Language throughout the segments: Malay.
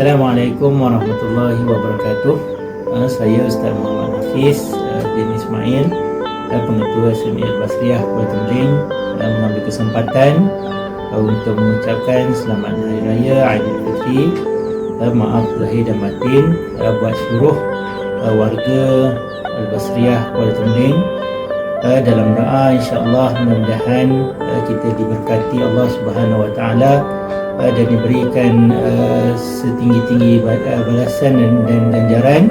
Assalamualaikum warahmatullahi wabarakatuh. Saya Ustaz Muhammad Hafiz bin Ismail, Pengetua SME Al-Basriyah Kuala Tembeling, mengambil kesempatan untuk mengucapkan selamat Hari Raya Aidilfitri, maaf lahir dan batin buat seluruh warga Al-Basriyah Kuala Tembeling. Dalam doa insya-Allah mudah-mudahan kita diberkati Allah Subhanahu Wa Taala dan diberikan setinggi-tinggi balasan dan ganjaran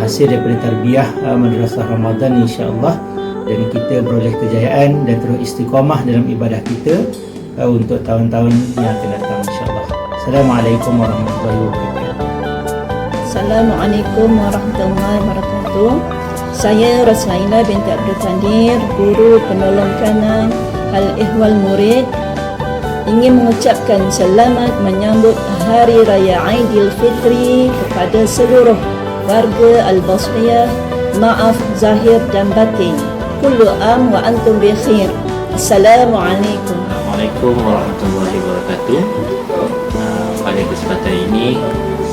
hasil daripada tarbiyah madrasah Ramadan insya-Allah, dan kita beroleh kejayaan dan terus istiqamah dalam ibadah kita untuk tahun-tahun yang akan datang insya-Allah. Assalamualaikum warahmatullahi wabarakatuh. Assalamualaikum warahmatullahi wabarakatuh. Saya Rasaila binti Abdul Tandir, guru penolong kanan Al-Ihwal Murid, ingin mengucapkan selamat menyambut Hari Raya Aidilfitri kepada seluruh warga Al-Basriyah, maaf zahir dan batin. Kullu am wa antum bi khair. Assalamualaikum. Assalamualaikum warahmatullahi wabarakatuh. Pada kesempatan ini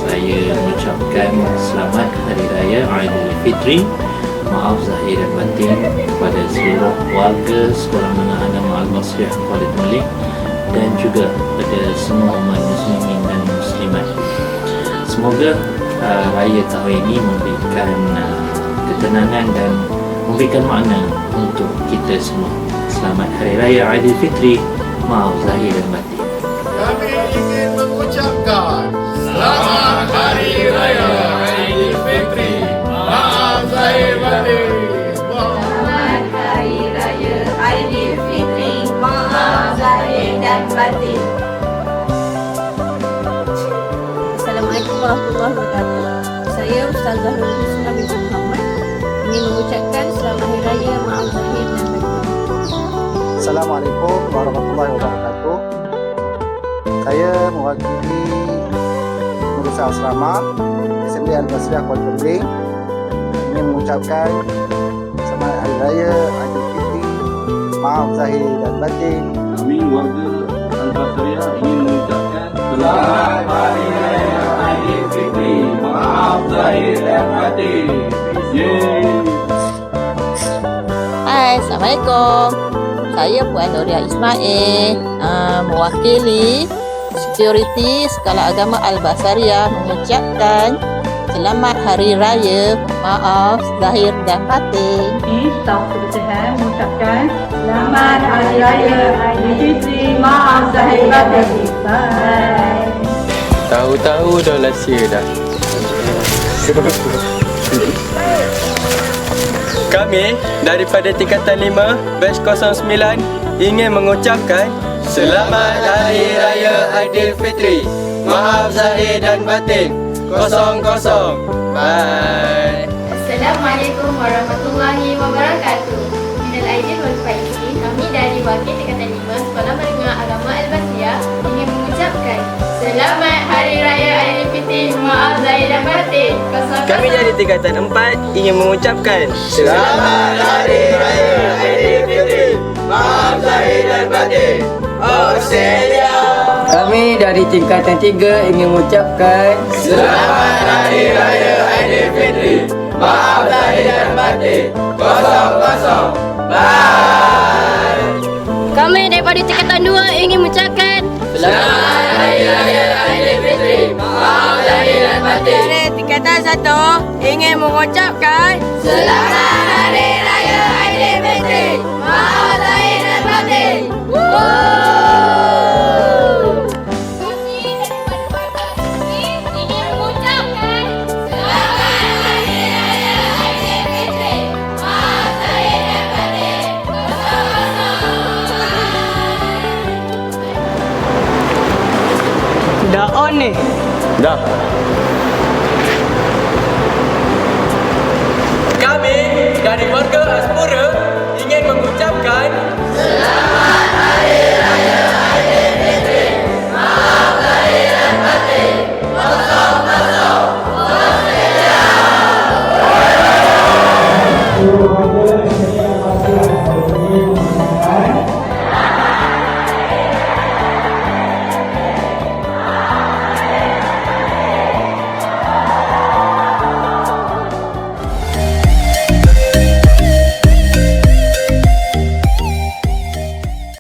saya mengucapkan selamat Hari Raya Aidilfitri, maaf zahir dan batin kepada seluruh warga Sekolah Menengah Agama Al-Basriyah Kuala Tembeling dan juga kepada semua umat muslimin dan muslimat. Semoga raya tahun ini memberikan ketenangan dan memberikan makna untuk kita semua. Selamat Hari Raya Aidilfitri, maaf zahir dan batin. Kami ingin mengucapkan Selamat Hari Raya Aidilfitri, maaf zahir batin. Selamat Hari Raya Aidilfitri, maaf zahir dan batin. Assalamualaikum warahmatullahi wabarakatuh. Saya Ustazah Husna binti Muhammad ingin mengucapkan selamat Hari Raya, maaf zahir dan batin. Assalamualaikum warahmatullahi wabarakatuh. Saya mewakili Madrasah Asrama SME Al-Basriyah Kuala Tembeling ingin mengucapkan selamat Hari Raya Aidilfitri, maaf zahir dan batin. Kami warga Al-Basriyah ingin mengucapkan Selamat Hari Raya Aidilfitri, maaf zahir dan batin. Hai, Assalamualaikum. Saya Puan Nuria Ismail, mewakili Security Sekolah Agama Al-Basriyah mengucapkan Selamat Hari Raya, maaf zahir dan batin. Tahun kebersihan mengucapkan Selamat Hari Raya Aidilfitri, maaf zahir batin. Bye. Tahu-tahu dah lahsia dah. Kami daripada tingkatan 5 batch 09 ingin mengucapkan Selamat Hari Raya Aidilfitri, maaf zahir dan batin. 00. Bye. Assalamualaikum warahmatullahi wabarakatuh. Minal aidin wal faizin. Kami dari wakil tingkatan 5 Sekolah Menengah Agama Al-Basriyah ingin mengucapkan Selamat Hari Raya Aidilfitri, maaf zahir dan batin. Kami dari tingkatan 4 ingin mengucapkan Selamat Hari Raya Aidilfitri, maaf zahir dan batin. Australia. Kami dari tingkatan 3 ingin mengucapkan Selamat Hari Raya Aidilfitri, maaf zahir dan batin. 00. Bye. Kami daripada tingkatan 2 ingin mengucapkan Selamat Hari Raya Aidilfitri, maaf zahir dan batin. Dari tingkatan 1 ingin mengucapkan Selamat Hari Raya Aidilfitri, maaf zahir dan batin. dah on ni. dah. Kami dari warga Aspura